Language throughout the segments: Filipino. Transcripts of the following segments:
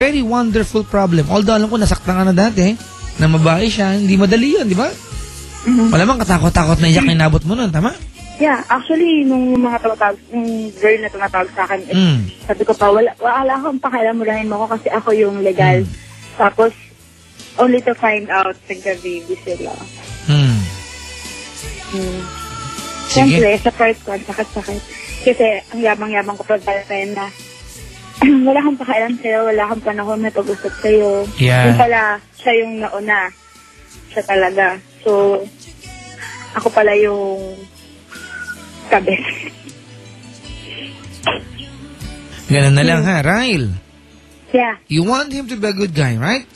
very wonderful problem. Although alam ko, nasaktan ka na dati, na mabae siya, hindi madali yan, di ba? Malamang katakot-takot na iyak na inabot mo nun, tama? Yeah, actually, nung girl na tumatawag sa akin, sabi ko pa, wala akong pakialam mo lang mo ako kasi ako yung legal. Tapos, only to find out, nagka-baby sila. Siyempre, sa first one, sakit-sakit. Kasi, ang yabang-yabang ko pa na wala kang pakialam sa'yo, wala kang panahon na pag-usap sa'yo. Yeah. Yung pala, siya yung nauna. Siya talaga. So, ako pala yung kabit. Ganun na lang ha, Ryle. Yeah. You want him to be a good guy, right?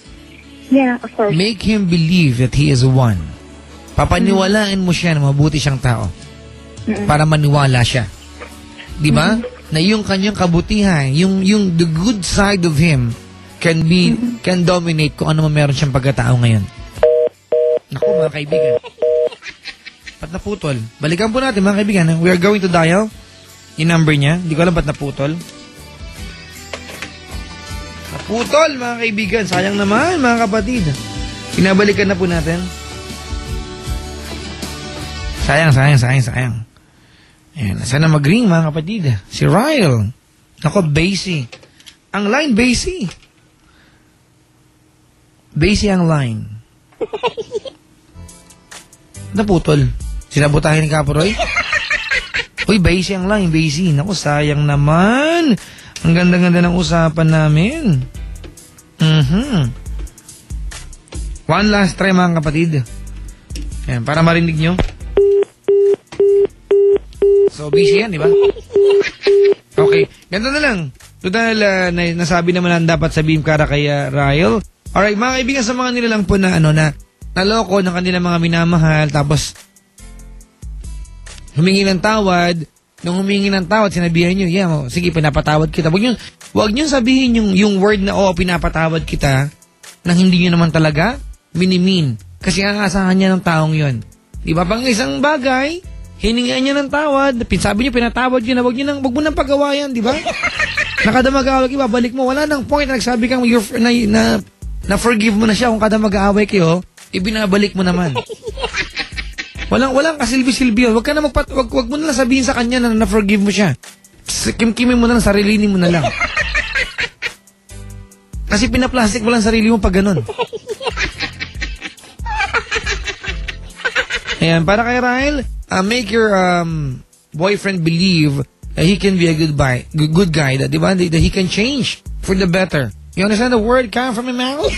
Yeah, of course. Make him believe that he is one. Papaniwalaan mo siya na mabuti siyang tao. Para maniwala siya. Di ba? Na yung kanyang kabutihan, yung the good side of him can dominate kung ano man meron siyang pagkatao ngayon. Naku, mga kaibigan. Ba't naputol? Balikan po natin, mga kaibigan. We are going to dial yung number niya. Hindi ko alam ba't naputol. Naputol, mga kaibigan. Sayang naman, mga kapatid. Pinabalikan na po natin. Sayang. Ayan, sana mag-ring, mga kapatid. Si Ryle. Nako, Basie. Ang line, Basie. Basie ang line. Naputol. Sinabotahin ni Kaporoy? Uy, Basie ang line, Basie. Nako, sayang naman. Ang ganda-ganda ng usapan namin. One last try, mga kapatid. Ayan, para marinig nyo. So, busy yan, di ba? Okay, ganito na lang. Total, nasabi naman ang dapat sabihin para kay Ryle. Alright, mga kaibigan, sa mga nilalang po na, naloko ng kanilang mga minamahal, tapos humingi ng tawad. Nung humingi ng tawad, sinabihan nyo, sige, pinapatawad kita. Huwag nyo sabihin yung word na, pinapatawad kita, nang hindi nyo naman talaga minimin. Kasi aasahan niya ng taong yon. Di ba? Pang isang bagay, hiningaan niya ng tawad, sabi niyo pinatawad niyo na, wag mo nang pagawa yan, di ba? Nakada mag-aaway kayo, babalik mo, wala nang point na nagsabi kang na forgive mo na siya kung kada mag-aaway kayo, ibinabalik mo naman. Walang kasilbi-silbi yun. Wag mo na lang sabihin sa kanya na forgive mo siya. Kimkimin mo na lang, sarilinin mo na lang. Kasi pinaplastic mo lang sarili mo pag ganun. Ayan, para kay Ryle, make your boyfriend believe that he can be a good guy, that, diba? That he can change for the better. You understand the word coming from my mouth?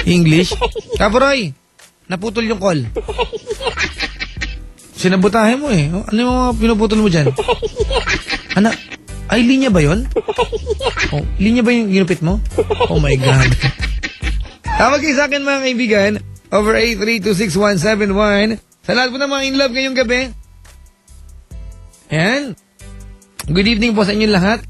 English? Kaporoy, naputol yung call. Sinabutahe mo eh. Ano yung mga pinuputol mo dyan? Ay, linya ba yun? Oh, linya ba yung ginupit mo? Oh my God. Tawag kayo sa akin, mga kaibigan, over 8326171. Sa lahat po ng mga in love ngayong gabi. Ayan. Good evening po sa inyo lahat.